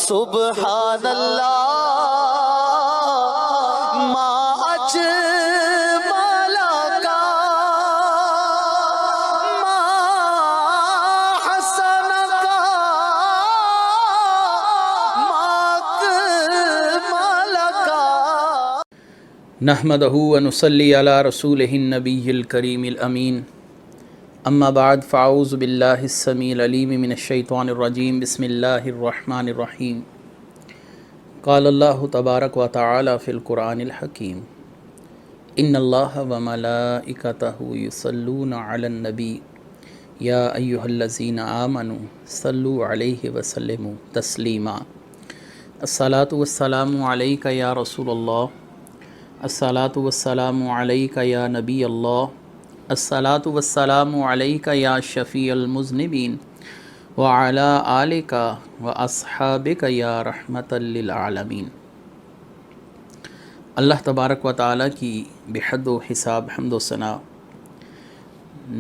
سبحان اللہ ما اجمل کا ما حسن کا ما اکمل کا۔ نحمدہ ونصلی علی رسولہ النبی الکریم الامین، اما بعد فاعوذ باللہ السمیع العلیم من الشیطان الرجیم، بسم اللہ الرحمن الرحیم۔ قال اللہ تبارک و تعالی فی القرآن الحکیم، ان اللہ وملائکتہ یصلون علی النبی یا ایہا الذین آمنوا صلوا علیہ وسلموا تسلیما۔ الصلاۃ والسلام علیک یا رسول اللہ، الصلاۃ والسلام علیک یا نبی اللہ، الصلاۃ والسلام علیک یا شفیع المذنبین وعلی آلک واصحابک یا رحمۃ للعالمین۔ اللہ تبارک و تعالیٰ کی بحد و حساب حمد و ثنا،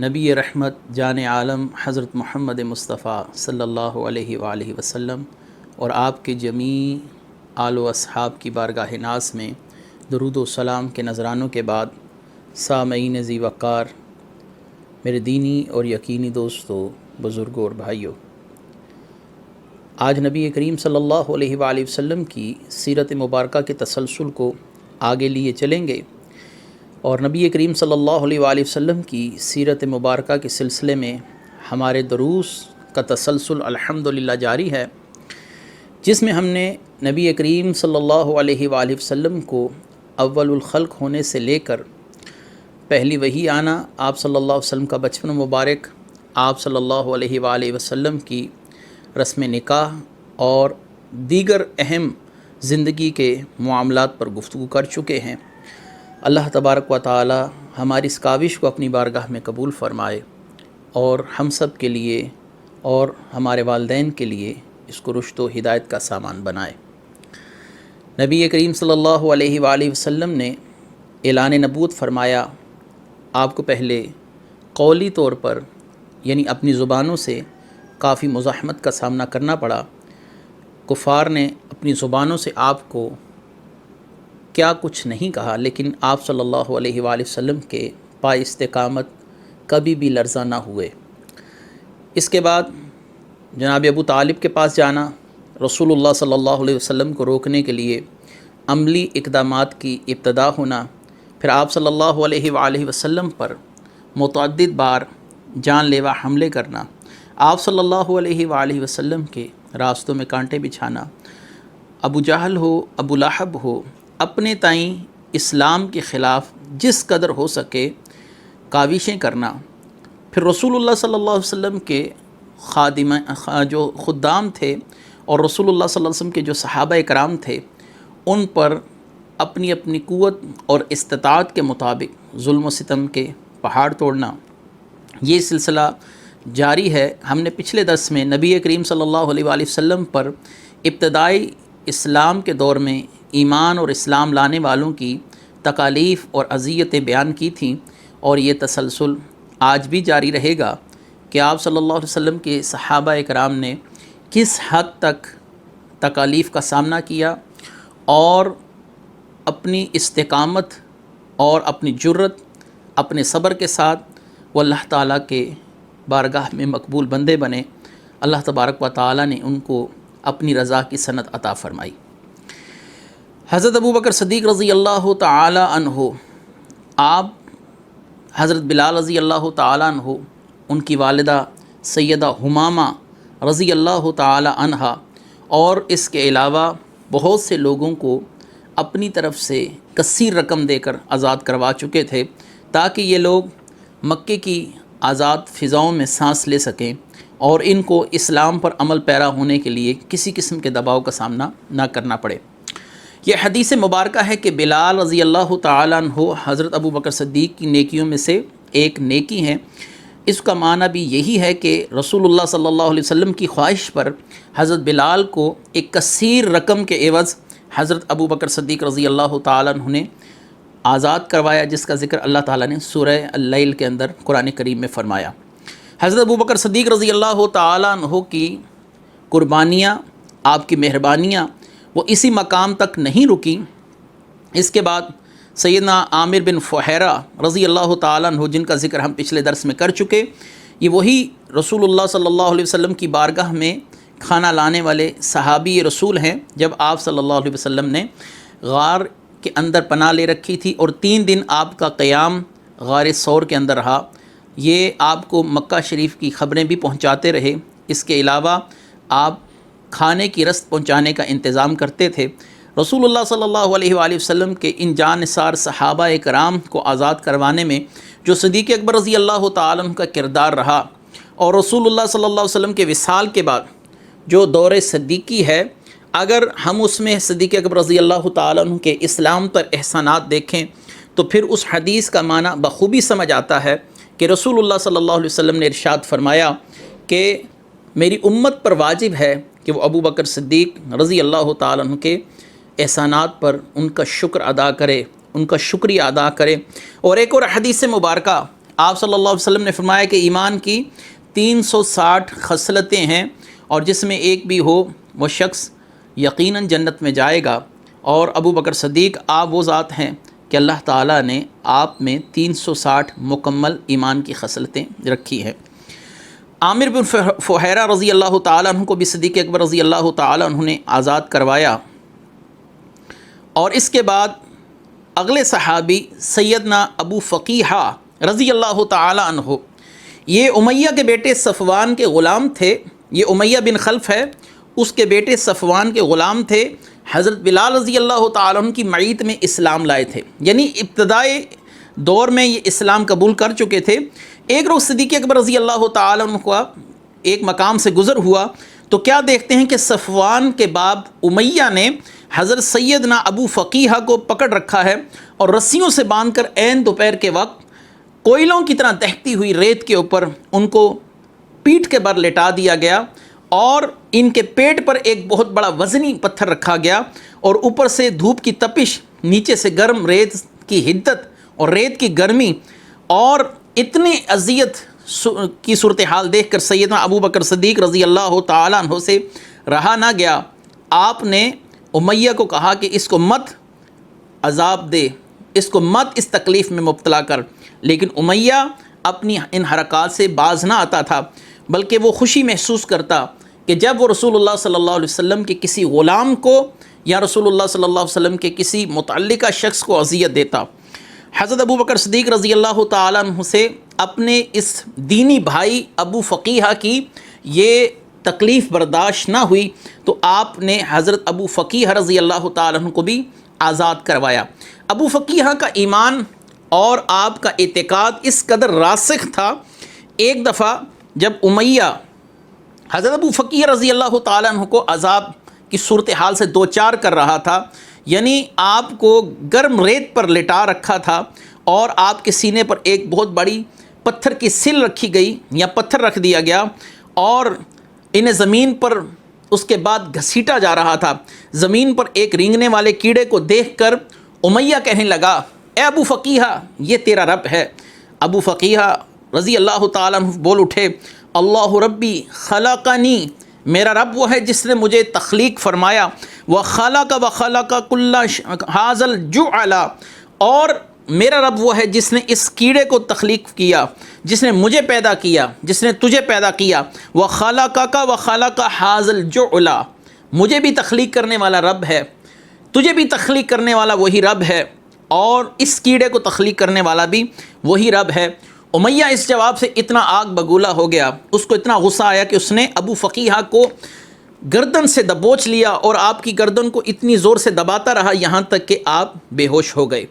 نبی رحمت جان عالم حضرت محمد مصطفیٰ صلی اللہ علیہ وآلہ وسلم اور آپ کے جمیع آل و اصحاب کی بارگاہ ناز میں درود و سلام کے نذرانوں کے بعد، سامعین ذی وقار، میرے دینی اور یقینی دوستو، بزرگوں اور بھائیوں، آج نبی کریم صلی اللہ علیہ وآلہ وسلم کی سیرت مبارکہ کے تسلسل کو آگے لیے چلیں گے، اور نبی کریم صلی اللہ علیہ وآلہ وسلم کی سیرت مبارکہ کے سلسلے میں ہمارے دروس کا تسلسل الحمدللہ جاری ہے، جس میں ہم نے نبی کریم صلی اللہ علیہ وآلہ وسلم کو اول الخلق ہونے سے لے کر پہلی وحی آنا، آپ صلی اللہ علیہ وسلم کا بچپن مبارک، آپ صلی اللہ علیہ وآلہ وسلم کی رسم نکاح اور دیگر اہم زندگی کے معاملات پر گفتگو کر چکے ہیں۔ اللہ تبارک و تعالی ہماری اس کاوش کو اپنی بارگاہ میں قبول فرمائے اور ہم سب کے لیے اور ہمارے والدین کے لیے اس کو رشد و ہدایت کا سامان بنائے۔ نبی کریم صلی اللہ علیہ وآلہ وسلم نے اعلان نبوت فرمایا، آپ کو پہلے قولی طور پر یعنی اپنی زبانوں سے کافی مزاحمت کا سامنا کرنا پڑا۔ کفار نے اپنی زبانوں سے آپ کو کیا کچھ نہیں کہا، لیکن آپ صلی اللہ علیہ وآلہ وسلم کے پائے استقامت کبھی بھی لرزاں نہ ہوئے۔ اس کے بعد جناب ابو طالب کے پاس جانا، رسول اللہ صلی اللہ علیہ وسلم کو روکنے کے لیے عملی اقدامات کی ابتدا ہونا، پھر آپ صلی اللہ علیہ وآلہ وسلم پر متعدد بار جان لیوا حملے کرنا، آپ صلی اللہ علیہ وآلہ وسلم کے راستوں میں کانٹے بچھانا، ابو جہل ہو، ابو لہب ہو، اپنے تائیں اسلام کے خلاف جس قدر ہو سکے کاوشیں کرنا، پھر رسول اللہ صلی اللہ علیہ وسلم کے جو خدام تھے اور رسول اللہ صلی اللہ علیہ وسلم کے جو صحابہ کرام تھے، ان پر اپنی اپنی قوت اور استطاعت کے مطابق ظلم و ستم کے پہاڑ توڑنا، یہ سلسلہ جاری ہے۔ ہم نے پچھلے درس میں نبی کریم صلی اللہ علیہ وآلہ وسلم پر ابتدائی اسلام کے دور میں ایمان اور اسلام لانے والوں کی تکالیف اور اذیتیں بیان کی تھیں، اور یہ تسلسل آج بھی جاری رہے گا کہ آپ صلی اللہ علیہ وسلم کے صحابہ کرام نے کس حد تک تکالیف کا سامنا کیا اور اپنی استقامت اور اپنی جرت، اپنے صبر کے ساتھ وہ اللہ تعالیٰ کے بارگاہ میں مقبول بندے بنے۔ اللہ تبارک و تعالیٰ نے ان کو اپنی رضا کی سند عطا فرمائی۔ حضرت ابوبکر صدیق رضی اللہ تعالیٰ عنہ، آپ حضرت بلال رضی اللہ تعالیٰ عنہ، ان کی والدہ سیدہ حمامہ رضی اللہ تعالیٰ عنہا، اور اس کے علاوہ بہت سے لوگوں کو اپنی طرف سے کثیر رقم دے کر آزاد کروا چکے تھے، تاکہ یہ لوگ مکے کی آزاد فضاؤں میں سانس لے سکیں اور ان کو اسلام پر عمل پیرا ہونے کے لیے کسی قسم کے دباؤ کا سامنا نہ کرنا پڑے۔ یہ حدیث مبارکہ ہے کہ بلال رضی اللہ تعالیٰ عنہ حضرت ابوبکر صدیق کی نیکیوں میں سے ایک نیکی ہے۔ اس کا معنی بھی یہی ہے کہ رسول اللہ صلی اللہ علیہ وسلم کی خواہش پر حضرت بلال کو ایک کثیر رقم کے عوض حضرت ابوبکر صدیق رضی اللہ تعالیٰ عنہ نے آزاد کروایا، جس کا ذکر اللہ تعالیٰ نے سورہ اللیل کے اندر قرآن کریم میں فرمایا۔ حضرت ابوبکر صدیق رضی اللہ تعالیٰ عنہ کی قربانیاں آپ کی مہربانیاں وہ اسی مقام تک نہیں رکیں. اس کے بعد سیدنا عامر بن فہیرہ رضی اللہ تعالیٰ عنہ، جن کا ذکر ہم پچھلے درس میں کر چکے، یہ وہی رسول اللہ صلی اللہ علیہ وسلم کی بارگاہ میں کھانا لانے والے صحابی رسول ہیں. جب آپ صلی اللہ علیہ وسلم نے غار کے اندر پناہ لے رکھی تھی اور 3 دن آپ کا قیام غار ثور کے اندر رہا، یہ آپ کو مکہ شریف کی خبریں بھی پہنچاتے رہے. اس کے علاوہ آپ کھانے کی رست پہنچانے کا انتظام کرتے تھے. رسول اللہ صلی اللہ علیہ وآلہ وسلم کے ان جان نثار صحابہ کرام کو آزاد کروانے میں جو صدیق اکبر رضی اللہ تعالیٰ عنہ کا کردار رہا، اور رسول اللہ صلی اللہ علیہ وسلم کے وصال کے بعد جو دور صدیقی ہے، اگر ہم اس میں صدیق اکبر رضی اللہ تعالیٰ عنہ کے اسلام پر احسانات دیکھیں تو پھر اس حدیث کا معنی بخوبی سمجھ آتا ہے کہ رسول اللہ صلی اللہ علیہ وسلم نے ارشاد فرمایا کہ میری امت پر واجب ہے کہ وہ ابو بکر صدیق رضی اللہ تعالیٰ عنہ کے احسانات پر ان کا شکر ادا کرے، ان کا شکریہ ادا کرے. اور ایک اور حدیث مبارکہ آپ صلی اللہ علیہ وسلم نے فرمایا کہ ایمان کی 360 خصلتیں ہیں، اور جس میں ایک بھی ہو وہ شخص یقیناً جنت میں جائے گا. اور ابو بکر صدیق آپ وہ ذات ہیں کہ اللہ تعالیٰ نے آپ میں 360 مکمل ایمان کی خصلتیں رکھی ہیں. عامر بن فہیرہ رضی اللہ تعالیٰ عنہ کو بھی صدیق اکبر رضی اللہ تعالیٰ عنہ نے آزاد کروایا. اور اس کے بعد اگلے صحابی سیدنا ابو فقیحہ رضی اللہ تعالیٰ عنہ، یہ امیہ کے بیٹے صفوان کے غلام تھے. یہ امیہ بن خلف ہے، اس کے بیٹے صفوان کے غلام تھے. حضرت بلال رضی اللہ تعالیٰ عنہ کی معیت میں اسلام لائے تھے، یعنی ابتدائی دور میں یہ اسلام قبول کر چکے تھے. ایک روز صدیق اکبر رضی اللہ تعالیٰ عنہ کا ایک مقام سے گزر ہوا تو کیا دیکھتے ہیں کہ صفوان کے باب امیہ نے حضرت سیدنا ابو فقیحہ کو پکڑ رکھا ہے اور رسیوں سے باندھ کر عین دوپہر کے وقت کوئلوں کی طرح دہتی ہوئی ریت کے اوپر ان کو پیٹھ کے بر لٹا دیا گیا، اور ان کے پیٹ پر ایک بہت بڑا وزنی پتھر رکھا گیا، اور اوپر سے دھوپ کی تپش، نیچے سے گرم ریت کی حدت اور ریت کی گرمی، اور اتنی اذیت کی صورتحال دیکھ کر سیدنا ابو بکر صدیق رضی اللہ تعالیٰ عنہ سے رہا نہ گیا. آپ نے امیہ کو کہا کہ اس کو مت عذاب دے، اس کو مت اس تکلیف میں مبتلا کر. لیکن امیہ اپنی ان حرکات سے باز نہ آتا تھا، بلکہ وہ خوشی محسوس کرتا کہ جب وہ رسول اللہ صلی اللہ علیہ وسلم کے کسی غلام کو یا رسول اللہ صلی اللہ علیہ وسلم کے کسی متعلقہ شخص کو اذیت دیتا. حضرت ابو بکر صدیق رضی اللہ تعالیٰ عنہ سے اپنے اس دینی بھائی ابو فقیحہ کی یہ تکلیف برداشت نہ ہوئی تو آپ نے حضرت ابو فقیحہ رضی اللہ تعالیٰ عنہ کو بھی آزاد کروایا. ابو فقیحہ کا ایمان اور آپ کا اعتقاد اس قدر راسخ تھا، ایک دفعہ جب امیہ حضرت ابو فقیحہ رضی اللہ تعالیٰ عنہ کو عذاب کی صورتحال سے دوچار کر رہا تھا، یعنی آپ کو گرم ریت پر لٹا رکھا تھا اور آپ کے سینے پر ایک بہت بڑی پتھر کی سل رکھی گئی یا پتھر رکھ دیا گیا، اور انہیں زمین پر اس کے بعد گھسیٹا جا رہا تھا. زمین پر ایک رینگنے والے کیڑے کو دیکھ کر امیہ کہنے لگا، اے ابو فقیحہ، یہ تیرا رب ہے. ابو فقیحہ رضی اللہ تعالیٰ عنہ بول اٹھے، اللہ ربی خلقنی، میرا رب وہ ہے جس نے مجھے تخلیق فرمایا، وخلق کل ھذا الجعل، اور میرا رب وہ ہے جس نے اس کیڑے کو تخلیق کیا، جس نے مجھے پیدا کیا، جس نے تجھے پیدا کیا. وخلقک وخلق ھذا الجعل، مجھے بھی تخلیق کرنے والا رب ہے، تجھے بھی تخلیق کرنے والا وہی رب ہے، اور اس کیڑے کو تخلیق کرنے والا بھی وہی رب ہے. امیہ اس جواب سے اتنا آگ بگولا ہو گیا، اس کو اتنا غصہ آیا کہ اس نے ابو فقیحہ کو گردن سے دبوچ لیا اور آپ کی گردن کو اتنی زور سے دباتا رہا یہاں تک کہ آپ بے ہوش ہو گئے.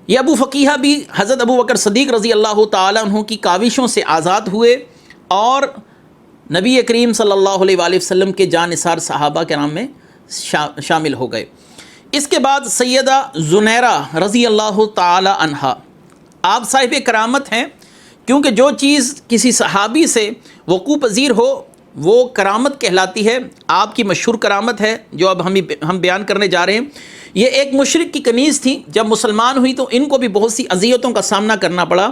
یہ ابو فقیحہ بھی حضرت ابو بکر صدیق رضی اللہ تعالیٰ عنہ کی کاوشوں سے آزاد ہوئے اور نبی کریم صلی اللہ علیہ وآلہ وسلم کے جان نثار صحابہ کرام میں شامل ہو گئے. اس کے بعد سیدہ زنیرہ رضی اللہ تعالی عنہا، آپ صاحب کرامت ہیں، کیونکہ جو چیز کسی صحابی سے وقوع پذیر ہو وہ کرامت کہلاتی ہے. آپ کی مشہور کرامت ہے جو اب ہم بیان کرنے جا رہے ہیں. یہ ایک مشرک کی کنیز تھی، جب مسلمان ہوئی تو ان کو بھی بہت سی اذیتوں کا سامنا کرنا پڑا.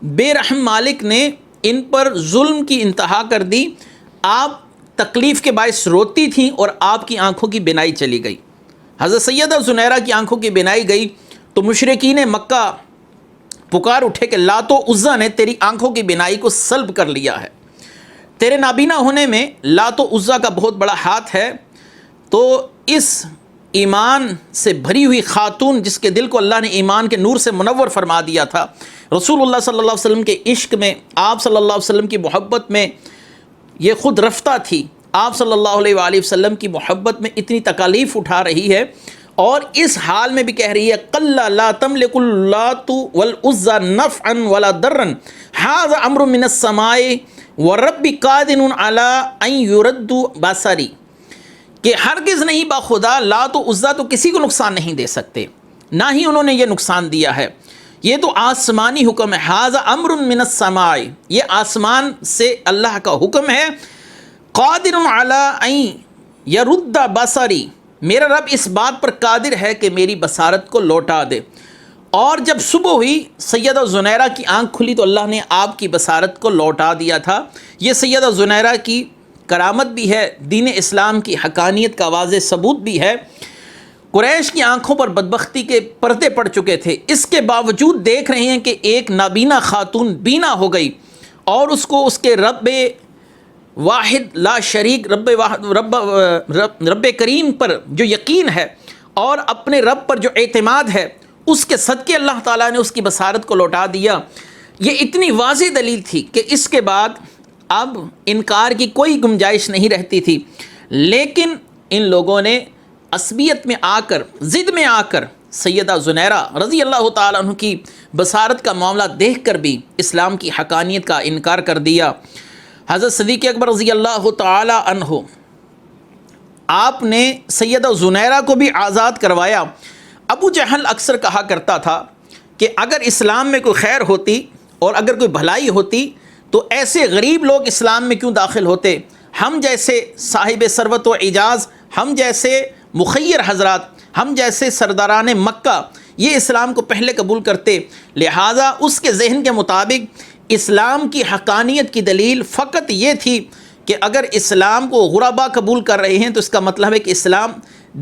بے رحم مالک نے ان پر ظلم کی انتہا کر دی. آپ تکلیف کے باعث روتی تھیں اور آپ کی آنکھوں کی بینائی چلی گئی. حضرت سیدہ زنیرہ کی آنکھوں کی بینائی گئی تو مشرکین مکہ پکار اٹھے کہ لات و عزیٰ نے تیری آنکھوں کی بینائی کو سلب کر لیا ہے. تیرے نابینا ہونے میں لات و عزیٰ کا بہت بڑا ہاتھ ہے. تو اس ایمان سے بھری ہوئی خاتون جس کے دل کو اللہ نے ایمان کے نور سے منور فرما دیا تھا، رسول اللہ صلی اللہ علیہ وسلم کے عشق میں، آپ صلی اللہ علیہ وسلم کی محبت میں یہ خود رفتہ تھی، آپ صلی اللہ علیہ وآلہ وسلم کی محبت میں اتنی تکالیف اٹھا رہی ہے اور اس حال میں بھی کہہ رہی ہے قَلَّ لَا تَمْلِكُ اللَّاتُ وَالْعُزَّى نَفْعًا وَلَا ضَرًّا هَذَا أَمْرٌ مِّنَ السَّمَاءِ وَرَبِّ قَادِرٌ عَلَىٰ أَن يُرَدُّ بَصَرِي، کہ ہرگز نہیں باخدا لات و عزیٰ تو کسی کو نقصان نہیں دے سکتے، نہ ہی انہوں نے یہ نقصان دیا ہے، یہ تو آسمانی حکم ہے. ھذا امر من السماء، یہ آسمان سے اللہ کا حکم ہے. قادر علی ان یرد بصری، میرا رب اس بات پر قادر ہے کہ میری بصارت کو لوٹا دے. اور جب صبح ہوئی سیدہ زنیرہ کی آنکھ کھلی تو اللہ نے آپ کی بصارت کو لوٹا دیا تھا. یہ سیدہ زنیرہ کی کرامت بھی ہے، دین اسلام کی حقانیت کا واضح ثبوت بھی ہے. قریش کی آنکھوں پر بدبختی کے پردے پڑ چکے تھے، اس کے باوجود دیکھ رہے ہیں کہ ایک نابینا خاتون بینا ہو گئی اور اس کو اس کے رب واحد لا شریک رب کریم پر جو یقین ہے اور اپنے رب پر جو اعتماد ہے، اس کے صدقے اللہ تعالیٰ نے اس کی بصارت کو لوٹا دیا. یہ اتنی واضح دلیل تھی کہ اس کے بعد اب انکار کی کوئی گنجائش نہیں رہتی تھی. لیکن ان لوگوں نے عصبیت میں آ کر، ضد میں آ کر سیدہ زنیرہ رضی اللہ تعالیٰ عنہ کی بصارت کا معاملہ دیکھ کر بھی اسلام کی حقانیت کا انکار کر دیا. حضرت صدیق اکبر رضی اللہ تعالیٰ عنہ آپ نے سیدہ زنیرہ کو بھی آزاد کروایا. ابو جہل اکثر کہا کرتا تھا کہ اگر اسلام میں کوئی خیر ہوتی اور اگر کوئی بھلائی ہوتی تو ایسے غریب لوگ اسلام میں کیوں داخل ہوتے؟ ہم جیسے صاحب ثروت و اعجاز، ہم جیسے مخیر حضرات، ہم جیسے سرداران مکہ یہ اسلام کو پہلے قبول کرتے. لہٰذا اس کے ذہن کے مطابق اسلام کی حقانیت کی دلیل فقط یہ تھی کہ اگر اسلام کو غربا قبول کر رہے ہیں تو اس کا مطلب ہے کہ اسلام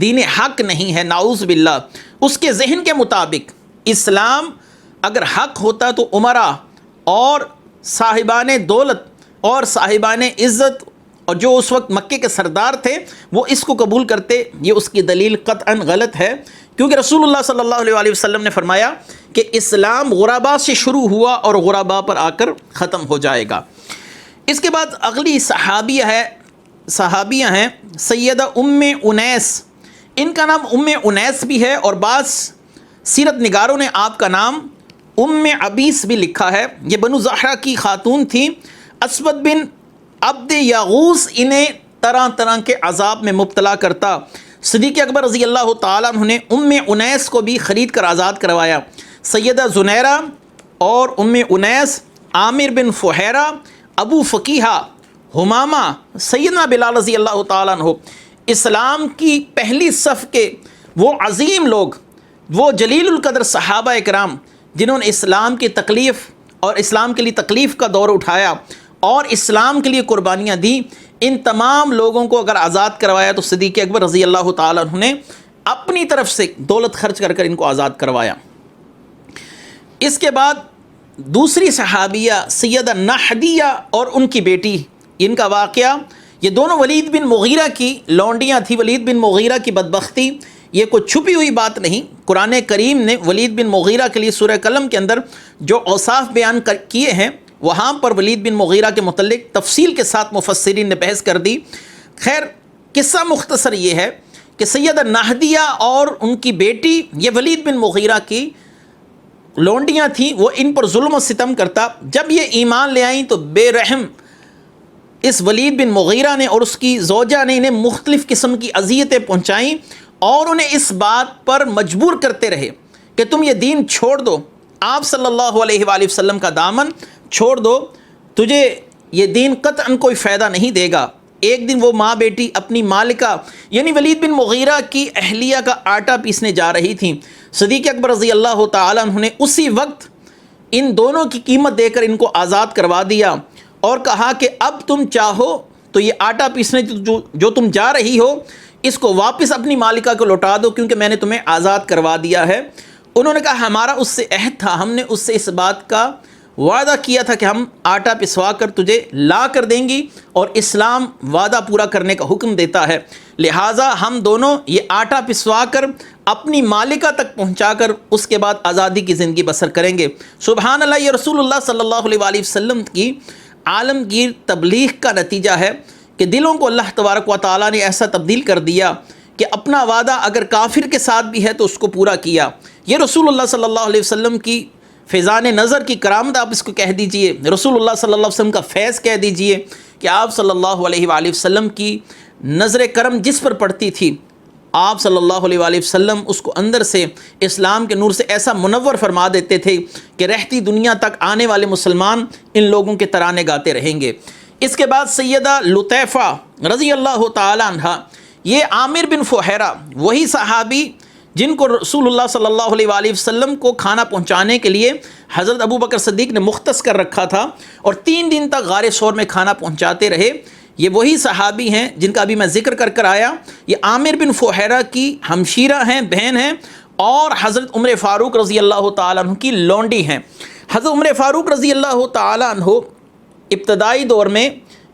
دین حق نہیں ہے، نعوذ باللہ. اس کے ذہن کے مطابق اسلام اگر حق ہوتا تو عمرا اور صاحبان دولت اور صاحبان عزت اور جو اس وقت مکے کے سردار تھے وہ اس کو قبول کرتے. یہ اس کی دلیل قطعاً غلط ہے، کیونکہ رسول اللہ صلی اللہ علیہ وآلہ وسلم نے فرمایا کہ اسلام غربا سے شروع ہوا اور غربا پر آ کر ختم ہو جائے گا. اس کے بعد اگلی صحابیہ ہیں سیدہ ام انیس. ان کا نام ام انیس بھی ہے اور بعض سیرت نگاروں نے آپ کا نام ام عبیس بھی لکھا ہے. یہ بنو زہرہ کی خاتون تھیں. اسود بن عبد یغوث انہیں طرح طرح کے عذاب میں مبتلا کرتا. صدیق اکبر رضی اللہ تعالیٰ عنہ نے ام انیس کو بھی خرید کر آزاد کروایا. سیدہ زنیرہ اور ام انیس، عامر بن فہیرہ، ابو فقیہہ، ہمامہ، سیدنا بلال رضی اللہ تعالیٰ عنہ، اسلام کی پہلی صف کے وہ عظیم لوگ، وہ جلیل القدر صحابہ اکرام جنہوں نے اسلام کی تکلیف اور اسلام کے لیے تکلیف کا دور اٹھایا اور اسلام کے لیے قربانیاں دیں. ان تمام لوگوں کو اگر آزاد کروایا تو صدیق اکبر رضی اللہ تعالیٰ عنہ نے اپنی طرف سے دولت خرچ کر کر ان کو آزاد کروایا. اس کے بعد دوسری صحابیہ سیدہ نحدیہ اور ان کی بیٹی، ان کا واقعہ، یہ دونوں ولید بن مغیرہ کی لونڈیاں تھیں. ولید بن مغیرہ کی بدبختی یہ کوئی چھپی ہوئی بات نہیں. قرآن کریم نے ولید بن مغیرہ کے لیے سورہ قلم کے اندر جو اوصاف بیان کیے ہیں وہاں پر ولید بن مغیرہ کے متعلق تفصیل کے ساتھ مفسرین نے بحث کر دی. خیر قصہ مختصر یہ ہے کہ سیدہ نحدیہ اور ان کی بیٹی یہ ولید بن مغیرہ کی لونڈیاں تھیں، وہ ان پر ظلم و ستم کرتا. جب یہ ایمان لے آئیں تو بے رحم اس ولید بن مغیرہ نے اور اس کی زوجہ نے انہیں مختلف قسم کی اذیتیں پہنچائیں اور انہیں اس بات پر مجبور کرتے رہے کہ تم یہ دین چھوڑ دو، آپ صلی اللہ علیہ وآلہ وسلم کا دامن چھوڑ دو، تجھے یہ دین قطعاً کوئی فائدہ نہیں دے گا. ایک دن وہ ماں بیٹی اپنی مالکہ یعنی ولید بن مغیرہ کی اہلیہ کا آٹا پیسنے جا رہی تھیں. صدیق اکبر رضی اللہ تعالیٰ عنہ نے اسی وقت ان دونوں کی قیمت دے کر ان کو آزاد کروا دیا اور کہا کہ اب تم چاہو تو یہ آٹا پیسنے جو تم جا رہی ہو اس کو واپس اپنی مالکہ کو لوٹا دو، کیونکہ میں نے تمہیں آزاد کروا دیا ہے۔ انہوں نے کہا ہمارا اس سے عہد تھا، ہم نے اس سے اس بات کا وعدہ کیا تھا کہ ہم آٹا پسوا کر تجھے لا کر دیں گی، اور اسلام وعدہ پورا کرنے کا حکم دیتا ہے، لہٰذا ہم دونوں یہ آٹا پسوا کر اپنی مالکہ تک پہنچا کر اس کے بعد آزادی کی زندگی بسر کریں گے۔ سبحان اللہ، یہ رسول اللہ صلی اللہ علیہ وآلہ وسلم کی عالمگیر تبلیغ کا نتیجہ ہے کہ دلوں کو اللہ تبارک و تعالیٰ نے ایسا تبدیل کر دیا کہ اپنا وعدہ اگر کافر کے ساتھ بھی ہے تو اس کو پورا کیا۔ یہ رسول اللہ صلی اللہ علیہ وسلم کی فیضان نظر کی کرامت آپ اس کو کہہ دیجئے، رسول اللہ صلی اللہ علیہ وسلم کا فیض کہہ دیجئے کہ آپ صلی اللہ علیہ وآلہ وسلم کی نظر کرم جس پر پڑتی تھی، آپ صلی اللہ علیہ وآلہ وسلم اس کو اندر سے اسلام کے نور سے ایسا منور فرما دیتے تھے کہ رہتی دنیا تک آنے والے مسلمان ان لوگوں کے ترانے گاتے رہیں گے۔ اس کے بعد سیدہ لطیفہ رضی اللہ تعالی عنہ، یہ عامر بن فہیرہ، وہی صحابی جن کو رسول اللہ صلی اللہ علیہ وآلہ وسلم کو کھانا پہنچانے کے لیے حضرت ابو بکر صدیق نے مختص کر رکھا تھا اور 3 دن تک غار ثور میں کھانا پہنچاتے رہے، یہ وہی صحابی ہیں جن کا ابھی میں ذکر کر آیا۔ یہ عامر بن فہیرہ کی ہمشیرہ ہیں، بہن ہیں، اور حضرت عمر فاروق رضی اللہ تعالیٰ عنہ کی لونڈی ہیں۔ حضرت عمر فاروق رضی اللہ تعالیٰ عنہ ابتدائی دور میں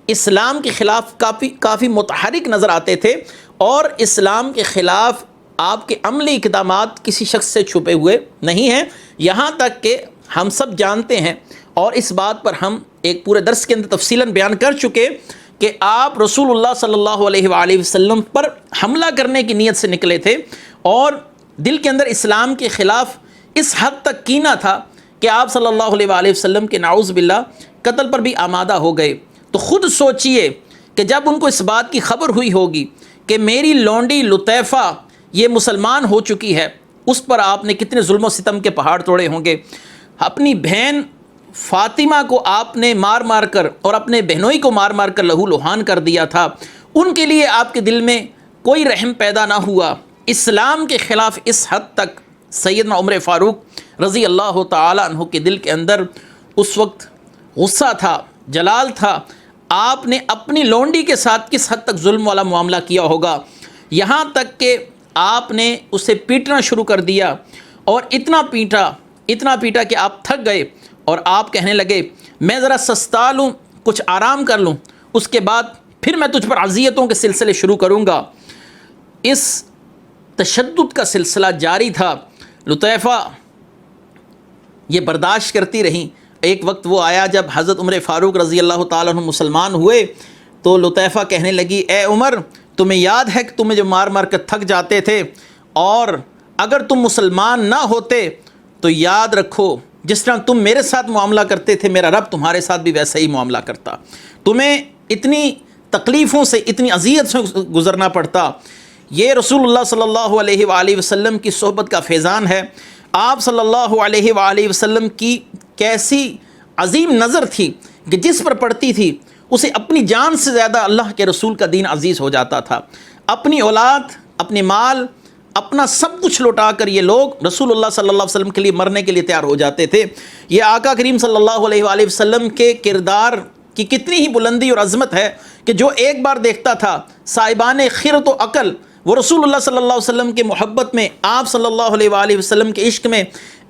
اسلام کے خلاف کافی متحرک نظر آتے تھے، اور اسلام کے خلاف آپ کے عملی اقدامات کسی شخص سے چھپے ہوئے نہیں ہیں، یہاں تک کہ ہم سب جانتے ہیں، اور اس بات پر ہم ایک پورے درس کے اندر تفصیلاً بیان کر چکے کہ آپ رسول اللہ صلی اللہ علیہ وآلہ وسلم پر حملہ کرنے کی نیت سے نکلے تھے، اور دل کے اندر اسلام کے خلاف اس حد تک کینہ تھا کہ آپ صلی اللہ علیہ وآلہ وسلم کے نعوذ باللہ قتل پر بھی آمادہ ہو گئے۔ تو خود سوچئے کہ جب ان کو اس بات کی خبر ہوئی ہوگی کہ میری لونڈی لطیفہ یہ مسلمان ہو چکی ہے، اس پر آپ نے کتنے ظلم و ستم کے پہاڑ توڑے ہوں گے۔ اپنی بہن فاطمہ کو آپ نے مار مار کر اور اپنے بہنوئی کو مار مار کر لہو لہان کر دیا تھا، ان کے لیے آپ کے دل میں کوئی رحم پیدا نہ ہوا۔ اسلام کے خلاف اس حد تک سیدنا عمر فاروق رضی اللہ تعالی عنہ کے دل کے اندر اس وقت غصہ تھا، جلال تھا۔ آپ نے اپنی لونڈی کے ساتھ کس حد تک ظلم والا معاملہ کیا ہوگا، یہاں تک کہ آپ نے اسے پیٹنا شروع کر دیا، اور اتنا پیٹا کہ آپ تھک گئے، اور آپ کہنے لگے میں ذرا سستا لوں، کچھ آرام کر لوں، اس کے بعد پھر میں تجھ پر اذیتوں کے سلسلے شروع کروں گا۔ اس تشدد کا سلسلہ جاری تھا، لطیفہ یہ برداشت کرتی رہیں۔ ایک وقت وہ آیا جب حضرت عمر فاروق رضی اللہ تعالیٰ عنہ مسلمان ہوئے، تو لطیفہ کہنے لگی اے عمر، تمہیں یاد ہے کہ تمہیں جو مار مار کر تھک جاتے تھے، اور اگر تم مسلمان نہ ہوتے تو یاد رکھو جس طرح تم میرے ساتھ معاملہ کرتے تھے، میرا رب تمہارے ساتھ بھی ویسا ہی معاملہ کرتا، تمہیں اتنی تکلیفوں سے، اتنی اذیت سے گزرنا پڑتا۔ یہ رسول اللہ صلی اللہ علیہ وآلہ وسلم کی صحبت کا فیضان ہے۔ آپ صلی اللہ علیہ وآلہ وسلم کی کیسی عظیم نظر تھی کہ جس پر پڑتی تھی اسے اپنی جان سے زیادہ اللہ کے رسول کا دین عزیز ہو جاتا تھا۔ اپنی اولاد، اپنے مال، اپنا سب کچھ لوٹا کر یہ لوگ رسول اللہ صلی اللہ علیہ وسلم کے لیے مرنے کے لیے تیار ہو جاتے تھے۔ یہ آقا کریم صلی اللہ علیہ وآلہ وسلم کے کردار کی کتنی ہی بلندی اور عظمت ہے کہ جو ایک بار دیکھتا تھا، صاحبان خرد و عقل وہ رسول اللہ صلی اللہ علیہ وسلم کے محبت میں، آپ صلی اللہ علیہ وآلہ وسلم کے عشق میں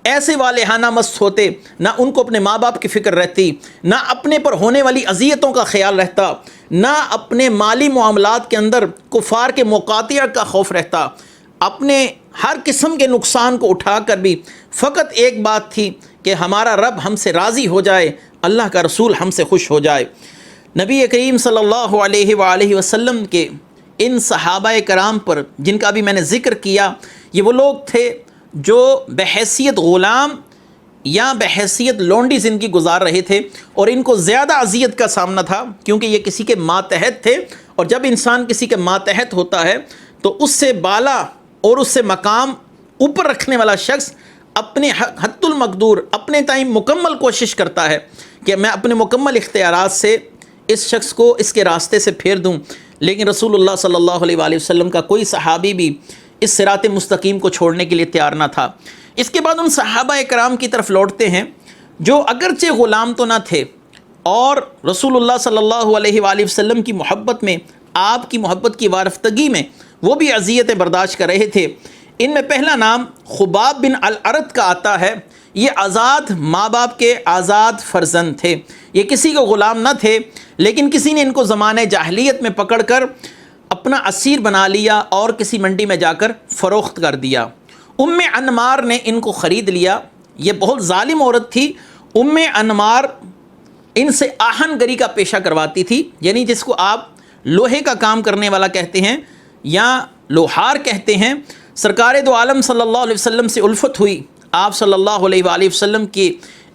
ایسے والہانہ مست ہوتے، نہ ان کو اپنے ماں باپ کی فکر رہتی، نہ اپنے پر ہونے والی اذیتوں کا خیال رہتا، نہ اپنے مالی معاملات کے اندر کفار کے مقاطعہ کا خوف رہتا۔ اپنے ہر قسم کے نقصان کو اٹھا کر بھی فقط ایک بات تھی کہ ہمارا رب ہم سے راضی ہو جائے، اللہ کا رسول ہم سے خوش ہو جائے۔ نبی کریم صلی اللہ علیہ وآلہ وسلم کے ان صحابہ کرام پر جن کا بھی میں نے ذکر کیا، یہ وہ لوگ تھے جو بحیثیت غلام یا بحیثیت لونڈی زندگی گزار رہے تھے، اور ان کو زیادہ اذیت کا سامنا تھا کیونکہ یہ کسی کے ماتحت تھے، اور جب انسان کسی کے ماتحت ہوتا ہے تو اس سے بالا اور اس سے مقام اوپر رکھنے والا شخص اپنے حد المقدور اپنے تائیں مکمل کوشش کرتا ہے کہ میں اپنے مکمل اختیارات سے اس شخص کو اس کے راستے سے پھیر دوں، لیکن رسول اللہ صلی اللہ علیہ وآلہ وسلم کا کوئی صحابی بھی اس صراط مستقیم کو چھوڑنے کے لیے تیار نہ تھا۔ اس کے بعد ان صحابہ کرام کی طرف لوٹتے ہیں جو اگرچہ غلام تو نہ تھے اور رسول اللہ صلی اللہ علیہ وآلہ وسلم کی محبت میں، آپ کی محبت کی وارفتگی میں وہ بھی اذیتیں برداشت کر رہے تھے۔ ان میں پہلا نام خباب بن الارت کا آتا ہے۔ یہ آزاد ماں باپ کے آزاد فرزند تھے، یہ کسی کو غلام نہ تھے، لیکن کسی نے ان کو زمانہ جاہلیت میں پکڑ کر اپنا اسیر بنا لیا اور کسی منڈی میں جا کر فروخت کر دیا۔ ام انمار نے ان کو خرید لیا۔ یہ بہت ظالم عورت تھی۔ ام انمار ان سے آہن گری کا پیشہ کرواتی تھی، یعنی جس کو آپ لوہے کا کام کرنے والا کہتے ہیں یا لوہار کہتے ہیں۔ سرکار دو عالم صلی اللہ علیہ وسلم سے الفت ہوئی، آپ صلی اللہ علیہ وآلہ وسلم کے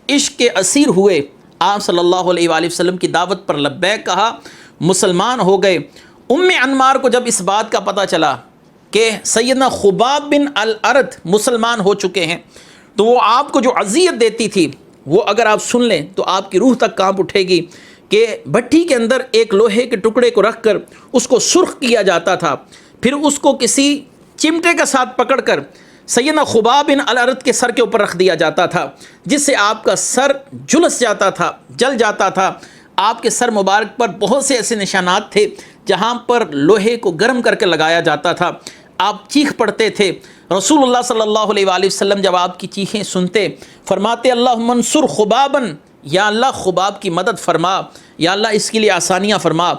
عشق کے اسیر ہوئے، آپ صلی اللہ علیہ وآلہ وسلم کی دعوت پر لبیک کہا، مسلمان ہو گئے۔ ام انمار کو جب اس بات کا پتہ چلا کہ سیدنا خباب بن الارت مسلمان ہو چکے ہیں، تو وہ آپ کو جو اذیت دیتی تھی وہ اگر آپ سن لیں تو آپ کی روح تک کانپ اٹھے گی کہ بھٹی کے اندر ایک لوہے کے ٹکڑے کو رکھ کر اس کو سرخ کیا جاتا تھا، پھر اس کو کسی چمٹے کے ساتھ پکڑ کر سیدنا خباب بن الارت کے سر کے اوپر رکھ دیا جاتا تھا، جس سے آپ کا سر جلس جاتا تھا، جل جاتا تھا۔ آپ کے سر مبارک پر بہت سے ایسے نشانات تھے جہاں پر لوہے کو گرم کر کے لگایا جاتا تھا۔ آپ چیخ پڑتے تھے۔ رسول اللہ صلی اللہ علیہ وآلہ وسلم جب آپ کی چیخیں سنتے، فرماتے اللہم انصر خبابن، یا اللہ خباب کی مدد فرما، یا اللہ اس کے لیے آسانیاں فرما۔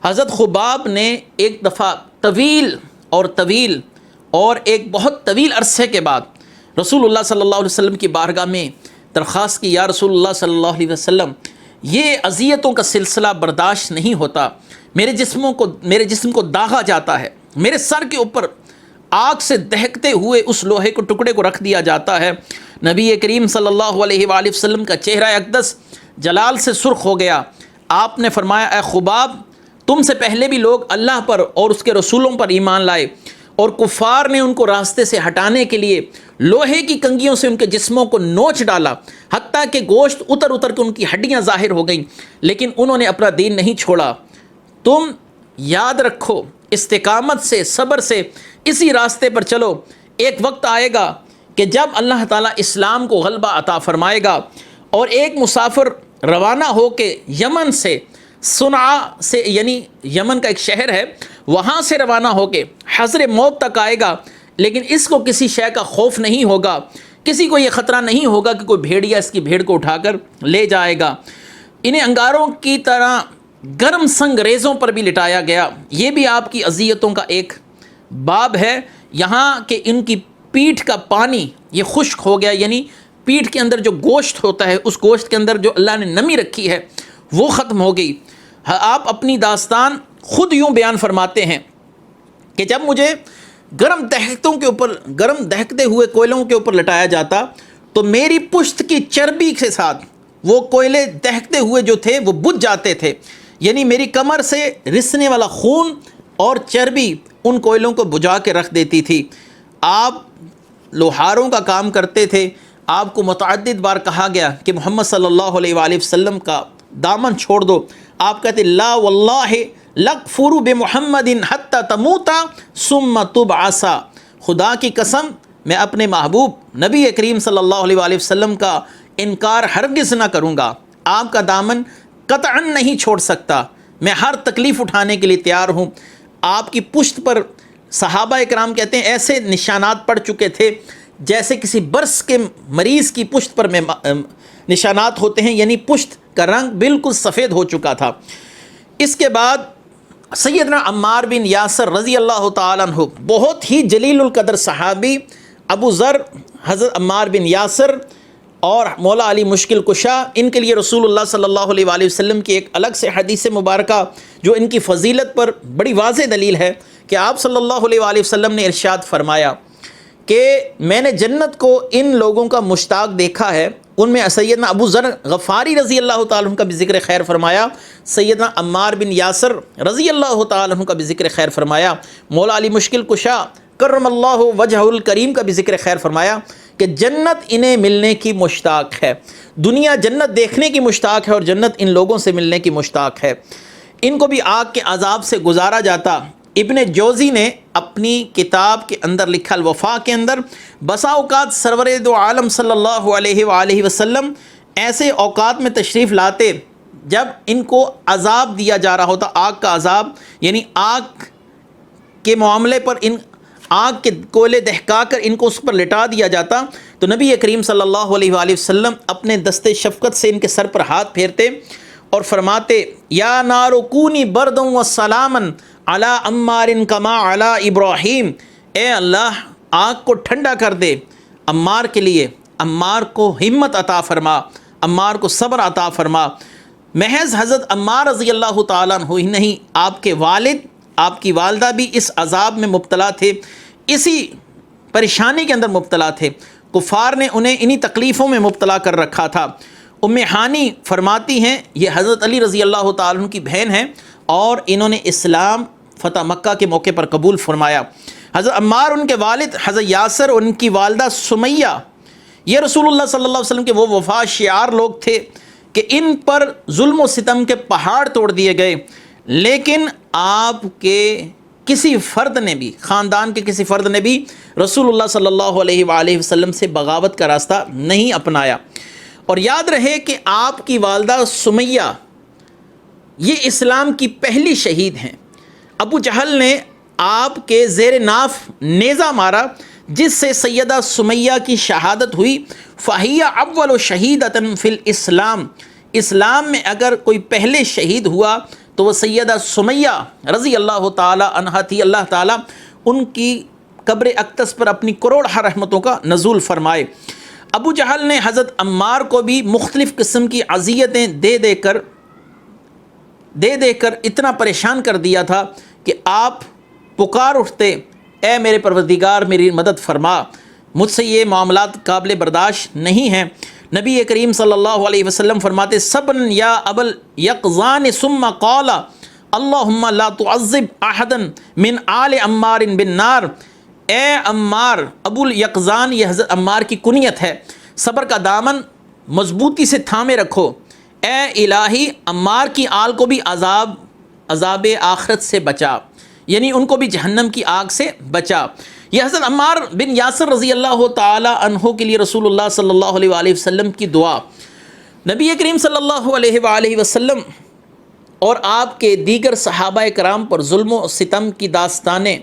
حضرت خباب نے ایک دفعہ طویل اور ایک بہت طویل عرصے کے بعد رسول اللہ صلی اللہ علیہ وسلم کی بارگاہ میں درخواست کی، یا رسول اللہ صلی اللہ علیہ وسلم، یہ اذیتوں کا سلسلہ برداشت نہیں ہوتا، میرے جسم کو داغا جاتا ہے، میرے سر کے اوپر آگ سے دہکتے ہوئے اس لوہے کو ٹکڑے کو رکھ دیا جاتا ہے۔ نبی کریم صلی اللہ علیہ وآلہ وسلم کا چہرہ اقدس جلال سے سرخ ہو گیا۔ آپ نے فرمایا اے خباب، تم سے پہلے بھی لوگ اللہ پر اور اس کے رسولوں پر ایمان لائے، اور کفار نے ان کو راستے سے ہٹانے کے لیے لوہے کی کنگھیوں سے ان کے جسموں کو نوچ ڈالا، حتیٰ کہ گوشت اتر کے ان کی ہڈیاں ظاہر ہو گئیں، لیکن انہوں نے اپنا دین نہیں چھوڑا۔ تم یاد رکھو، استقامت سے، صبر سے اسی راستے پر چلو، ایک وقت آئے گا کہ جب اللہ تعالیٰ اسلام کو غلبہ عطا فرمائے گا، اور ایک مسافر روانہ ہو کے یمن سے، صنعاء سے، یعنی یمن کا ایک شہر ہے، وہاں سے روانہ ہو کے حضر موت تک آئے گا، لیکن اس کو کسی شے کا خوف نہیں ہوگا، کسی کو یہ خطرہ نہیں ہوگا کہ کوئی بھیڑیا اس کی بھیڑ کو اٹھا کر لے جائے گا۔ انہیں انگاروں کی طرح گرم سنگ ریزوں پر بھی لٹایا گیا۔ یہ بھی آپ کی اذیتوں کا ایک باب ہے، یہاں کہ ان کی پیٹھ کا پانی یہ خشک ہو گیا، یعنی پیٹھ کے اندر جو گوشت ہوتا ہے، اس گوشت کے اندر جو اللہ نے نمی رکھی ہے وہ ختم ہو گئی۔ آپ اپنی داستان خود یوں بیان فرماتے ہیں کہ جب مجھے گرم دہکتے ہوئے کوئلوں کے اوپر لٹایا جاتا تو میری پشت کی چربی کے ساتھ وہ کوئلے دہکتے ہوئے جو تھے وہ بجھ جاتے تھے، یعنی میری کمر سے رسنے والا خون اور چربی ان کوئلوں کو بجھا کے رکھ دیتی تھی۔ آپ لوہاروں کا کام کرتے تھے، آپ کو متعدد بار کہا گیا کہ محمد صلی اللہ علیہ وآلہ وسلم کا دامن چھوڑ دو، آپ کہتے لا واللہ لکفر بمحمد حتی تموتا ثم تبعثا، خدا کی قسم میں اپنے محبوب نبی کریم صلی اللہ علیہ وآلہ وسلم کا انکار ہرگز نہ کروں گا، آپ کا دامن قطعا نہیں چھوڑ سکتا، میں ہر تکلیف اٹھانے کے لیے تیار ہوں۔ آپ کی پشت پر صحابہ اکرام کہتے ہیں ایسے نشانات پڑ چکے تھے جیسے کسی برس کے مریض کی پشت پر میں نشانات ہوتے ہیں، یعنی پشت کا رنگ بالکل سفید ہو چکا تھا۔ اس کے بعد سیدنا عمار بن یاسر رضی اللہ تعالیٰ عنہ، بہت ہی جلیل القدر صحابی، ابو ذر، حضرت عمار بن یاسر اور مولا علی مشکل کشا، ان کے لیے رسول اللہ صلی اللہ علیہ وآلہ وسلم کی ایک الگ سے حدیث مبارکہ جو ان کی فضیلت پر بڑی واضح دلیل ہے کہ آپ صلی اللہ علیہ وآلہ وسلم نے ارشاد فرمایا کہ میں نے جنت کو ان لوگوں کا مشتاق دیکھا ہے، ان میں سیدنا ابو ذر غفاری رضی اللہ تعالیٰ عنہ کا بھی ذکر خیر فرمایا، سیدنا عمار بن یاسر رضی اللہ تعالیٰ عنہ کا بھی ذکر خیر فرمایا، مولا علی مشکل کشا کرم اللہ وجہ الکریم کا بھی ذکر خیر فرمایا کہ جنت انہیں ملنے کی مشتاق ہے، دنیا جنت دیکھنے کی مشتاق ہے اور جنت ان لوگوں سے ملنے کی مشتاق ہے۔ ان کو بھی آگ کے عذاب سے گزارا جاتا۔ ابن جوزی نے اپنی کتاب کے اندر لکھا الوفا کے اندر، بسا اوقات سرور دو عالم صلی اللہ علیہ وآلہ وسلم ایسے اوقات میں تشریف لاتے جب ان کو عذاب دیا جا رہا ہوتا، آگ کا عذاب، یعنی آگ کے معاملے پر ان آگ کے کوئلے دہکا کر ان کو اس پر لٹا دیا جاتا، تو نبی کریم صلی اللہ علیہ وآلہ وسلم اپنے دستے شفقت سے ان کے سر پر ہاتھ پھیرتے اور فرماتے یا نار کونی بردًا وسلاما علی عمار کما علی ابراہیم، اے اللہ آگ کو ٹھنڈا کر دے عمار کے لیے، عمار کو ہمت عطا فرما، عمار کو صبر عطا فرما۔ محض حضرت عمار رضی اللہ تعالیٰ عنہ ہی نہیں، آپ کے والد، آپ کی والدہ بھی اس عذاب میں مبتلا تھے، اسی پریشانی کے اندر مبتلا تھے، کفار نے انہیں انہی تکلیفوں میں مبتلا کر رکھا تھا۔ ام ہانی فرماتی ہیں، یہ حضرت علی رضی اللہ تعالیٰ عنہ کی بہن ہیں اور انہوں نے اسلام فتح مکہ کے موقع پر قبول فرمایا۔ حضرت عمار، ان کے والد حضرت یاسر اور ان کی والدہ سمیہ، یہ رسول اللہ صلی اللہ علیہ وسلم کے وہ وفا شعار لوگ تھے کہ ان پر ظلم و ستم کے پہاڑ توڑ دیے گئے، لیکن آپ کے کسی فرد نے بھی، خاندان کے کسی فرد نے بھی رسول اللہ صلی اللہ علیہ وآلہ وسلم سے بغاوت کا راستہ نہیں اپنایا۔ اور یاد رہے کہ آپ کی والدہ سمیہ یہ اسلام کی پہلی شہید ہیں۔ ابو جہل نے آپ کے زیر ناف نیزہ مارا، جس سے سیدہ سمیہ کی شہادت ہوئی۔ فہی اول شہیدۃ فی الاسلام، اسلام میں اگر کوئی پہلے شہید ہوا تو وہ سیدہ سمیہ رضی اللہ تعالی عنہا تھی۔ اللہ تعالیٰ ان کی قبر اقدس پر اپنی کروڑہ رحمتوں کا نزول فرمائے۔ ابو جہل نے حضرت عمار کو بھی مختلف قسم کی اذیتیں دے دے کر اتنا پریشان کر دیا تھا کہ آپ پکار اٹھتے، اے میرے پروردگار میری مدد فرما، مجھ سے یہ معاملات قابل برداشت نہیں ہیں۔ نبی کریم صلی اللہ علیہ وسلم فرماتے صبرا یا ابل یقظان ثم قال اللہم لا تعذب احدا من آل عمار بالنار، اے عمار، ابو الیقظان یہ حضرت عمار کی کنیت ہے، صبر کا دامن مضبوطی سے تھامے رکھو، اے الہی عمار کی آل کو بھی عذاب آخرت سے بچا، یعنی ان کو بھی جہنم کی آگ سے بچا۔ یہ حضرت عمار بن یاسر رضی اللہ تعالی عنہ کے لیے رسول اللہ صلی اللہ علیہ وآلہ وسلم کی دعا، نبی کریم صلی اللہ علیہ وآلہ وسلم اور آپ کے دیگر صحابہ کرام پر ظلم و ستم کی داستانیں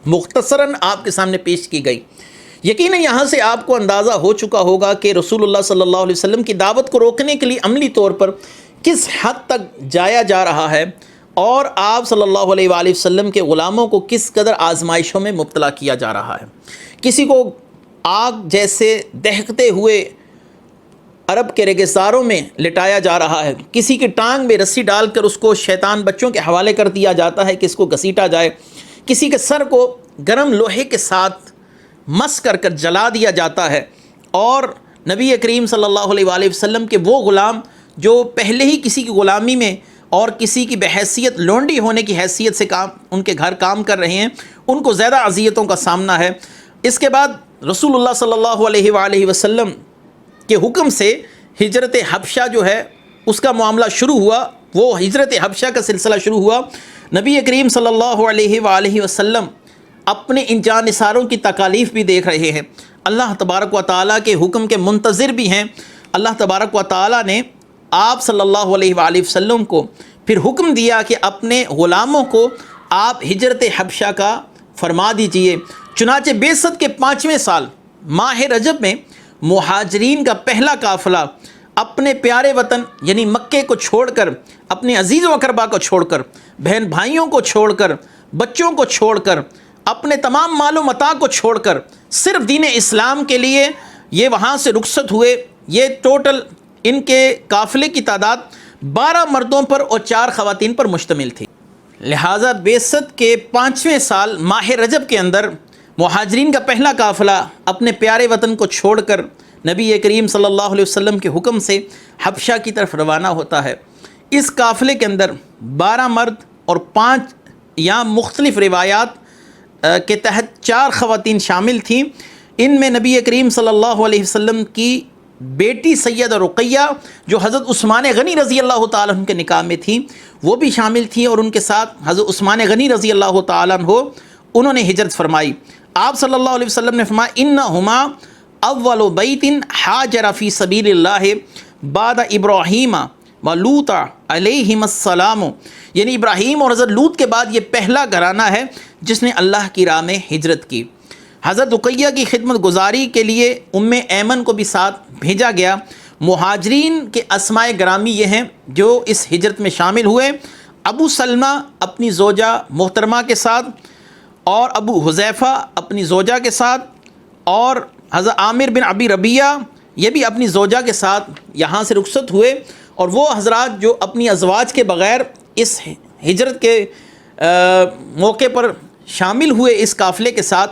مختصراً آپ کے سامنے پیش کی گئی۔ یقیناً یہاں سے آپ کو اندازہ ہو چکا ہوگا کہ رسول اللہ صلی اللہ علیہ وسلم کی دعوت کو روکنے کے لیے عملی طور پر کس حد تک جایا جا رہا ہے، اور آپ صلی اللہ علیہ وآلہ وسلم کے غلاموں کو کس قدر آزمائشوں میں مبتلا کیا جا رہا ہے۔ کسی کو آگ جیسے دہکتے ہوئے عرب کے ریگستانوں میں لٹایا جا رہا ہے، کسی کی ٹانگ میں رسی ڈال کر اس کو شیطان بچوں کے حوالے کر دیا جاتا ہے کہ اس کو گھسیٹا جائے، کسی کے سر کو گرم لوہے کے ساتھ مس کر جلا دیا جاتا ہے، اور نبی کریم صلی اللہ علیہ وآلہ وسلم کے وہ غلام جو پہلے ہی کسی کی غلامی میں اور کسی کی بحیثیت لونڈی ہونے کی حیثیت سے ان کے گھر کام کر رہے ہیں، ان کو زیادہ اذیتوں کا سامنا ہے۔ اس کے بعد رسول اللہ صلی اللہ علیہ وآلہ وسلم کے حکم سے ہجرت حبشہ جو ہے اس کا معاملہ شروع ہوا، وہ ہجرت حبشہ کا سلسلہ شروع ہوا۔ نبی کریم صلی اللہ علیہ وآلہ وسلم اپنے ان جانثاروں کی تکالیف بھی دیکھ رہے ہیں، اللہ تبارک و تعالیٰ کے حکم کے منتظر بھی ہیں۔ اللہ تبارک و تعالیٰ نے آپ صلی اللہ علیہ وآلہ وسلم کو پھر حکم دیا کہ اپنے غلاموں کو آپ ہجرت حبشہ کا فرما دیجئے۔ چنانچہ بعثت کے 5ویں سال ماہ رجب میں مہاجرین کا پہلا قافلہ اپنے پیارے وطن یعنی مکے کو چھوڑ کر، اپنے عزیز و اقربا کو چھوڑ کر، بہن بھائیوں کو چھوڑ کر، بچوں کو چھوڑ کر، اپنے تمام مال و متاع کو چھوڑ کر صرف دین اسلام کے لیے یہ وہاں سے رخصت ہوئے۔ یہ ٹوٹل ان کے قافلے کی تعداد 12 مردوں پر اور 4 خواتین پر مشتمل تھی۔ لہٰذا بعثت کے 5ویں سال ماہ رجب کے اندر مہاجرین کا پہلا قافلہ اپنے پیارے وطن کو چھوڑ کر نبی کریم صلی اللہ علیہ وسلم کے حکم سے حبشہ کی طرف روانہ ہوتا ہے۔ اس قافلے کے اندر 12 مرد اور 5 یا مختلف روایات کے تحت 4 خواتین شامل تھیں۔ ان میں نبی کریم صلی اللہ علیہ وسلم کی بیٹی سیدہ رقیہ جو حضرت عثمان غنی رضی اللہ تعالیٰ عنہ کے نکاح میں تھی وہ بھی شامل تھیں، اور ان کے ساتھ حضرت عثمان غنی رضی اللہ تعالیٰ عنہ انہوں نے ہجرت فرمائی۔ آپ صلی اللہ علیہ وسلم نے فرمایا انہما اول بیت حاجر فی سبیل اللہ بعد ابراہیم و لوط علیہم السلام، یعنی ابراہیم اور حضرت لوط کے بعد یہ پہلا گھرانہ ہے جس نے اللہ کی راہ میں ہجرت کی۔ حضرت رقیہ کی خدمت گزاری کے لیے ام ایمن کو بھی ساتھ بھیجا گیا۔ مہاجرین کے اسماء گرامی یہ ہیں جو اس ہجرت میں شامل ہوئے: ابو سلمہ اپنی زوجہ محترمہ کے ساتھ، اور ابو حذیفہ اپنی زوجہ کے ساتھ، اور حضرت عامر بن ابی ربیہ یہ بھی اپنی زوجہ کے ساتھ یہاں سے رخصت ہوئے۔ اور وہ حضرات جو اپنی ازواج کے بغیر اس ہجرت کے موقع پر شامل ہوئے اس قافلے کے ساتھ،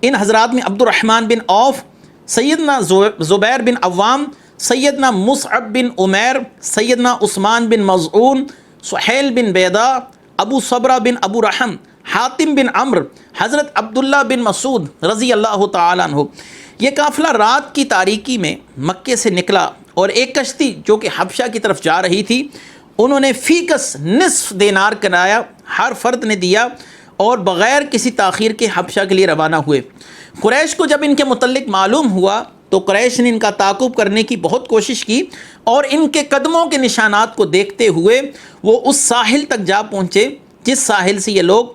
ان حضرات میں عبد الرحمن بن عوف، سیدنا زبیر بن عوام، سیدنا مصعب بن عمیر، سیدنا عثمان بن مظعون، سہیل بن بیضا، ابو صبرہ بن ابو رحم، حاتم بن عمرو، حضرت عبداللہ بن مسعود رضی اللہ تعالیٰ عنہ۔ یہ قافلہ رات کی تاریکی میں مکے سے نکلا اور ایک کشتی جو کہ حبشہ کی طرف جا رہی تھی، انہوں نے فی کس نصف دینار کرایہ ہر فرد نے دیا اور بغیر کسی تاخیر کے حبشہ کے لیے روانہ ہوئے۔ قریش کو جب ان کے متعلق معلوم ہوا تو قریش نے ان کا تعاقب کرنے کی بہت کوشش کی، اور ان کے قدموں کے نشانات کو دیکھتے ہوئے وہ اس ساحل تک جا پہنچے جس ساحل سے یہ لوگ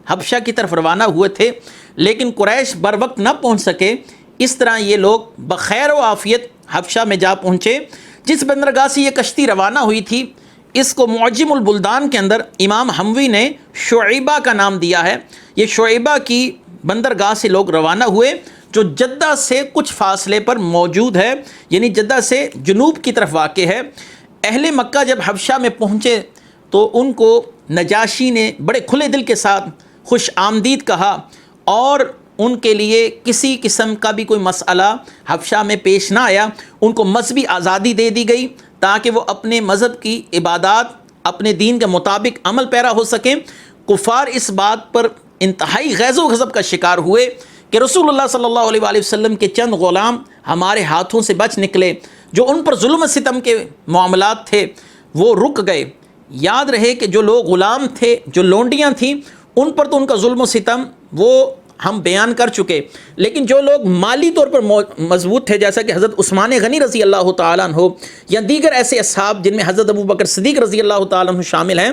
حبشہ کی طرف روانہ ہوئے تھے، لیکن قریش بر وقت نہ پہنچ سکے۔ اس طرح یہ لوگ بخیر و عافیت حبشہ میں جا پہنچے۔ جس بندرگاہ سے یہ کشتی روانہ ہوئی تھی اس کو معجم البلدان کے اندر امام حموی نے شعیبہ کا نام دیا ہے۔ یہ شعیبہ کی بندرگاہ سے لوگ روانہ ہوئے جو جدہ سے کچھ فاصلے پر موجود ہے، یعنی جدہ سے جنوب کی طرف واقع ہے۔ اہل مکہ جب حبشہ میں پہنچے تو ان کو نجاشی نے بڑے کھلے دل کے ساتھ خوش آمدید کہا، اور ان کے لیے کسی قسم کا بھی کوئی مسئلہ حبشہ میں پیش نہ آیا۔ ان کو مذہبی آزادی دے دی گئی تاکہ وہ اپنے مذہب کی عبادات اپنے دین کے مطابق عمل پیرا ہو سکیں۔ کفار اس بات پر انتہائی غیظ و غضب کا شکار ہوئے کہ رسول اللہ صلی اللہ علیہ وآلہ وسلم کے چند غلام ہمارے ہاتھوں سے بچ نکلے، جو ان پر ظلم و ستم کے معاملات تھے وہ رک گئے۔ یاد رہے کہ جو لوگ غلام تھے، جو لونڈیاں تھیں، ان پر تو ان کا ظلم و ستم وہ ہم بیان کر چکے، لیکن جو لوگ مالی طور پر مضبوط تھے جیسا کہ حضرت عثمان غنی رضی اللہ تعالیٰ عنہ یا دیگر ایسے اصحاب جن میں حضرت ابو بکر صدیق رضی اللہ تعالیٰ عنہ شامل ہیں،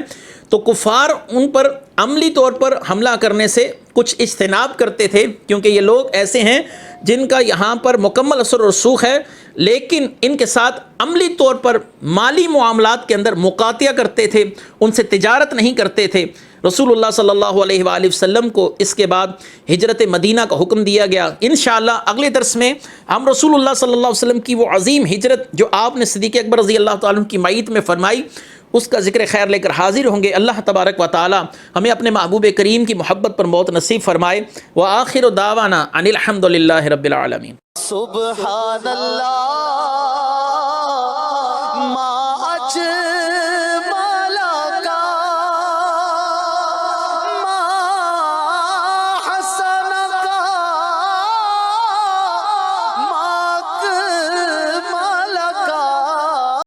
تو کفار ان پر عملی طور پر حملہ کرنے سے کچھ اجتناب کرتے تھے، کیونکہ یہ لوگ ایسے ہیں جن کا یہاں پر مکمل اثر و رسوخ ہے، لیکن ان کے ساتھ عملی طور پر مالی معاملات کے اندر مقاطعہ کرتے تھے، ان سے تجارت نہیں کرتے تھے۔ رسول اللہ صلی اللہ علیہ وآلہ وسلم کو اس کے بعد ہجرت مدینہ کا حکم دیا گیا۔ انشاءاللہ اگلے درس میں ہم رسول اللہ صلی اللہ علیہ وسلم کی وہ عظیم ہجرت جو آپ نے صدیق اکبر رضی اللہ تعالیٰ عنہ کی معیت میں فرمائی، اس کا ذکر خیر لے کر حاضر ہوں گے۔ اللہ تبارک و تعالی ہمیں اپنے محبوب کریم کی محبت پر موت نصیب فرمائے۔ وآخر دعوانا ان الحمد للہ رب العالمین۔ سبحان اللہ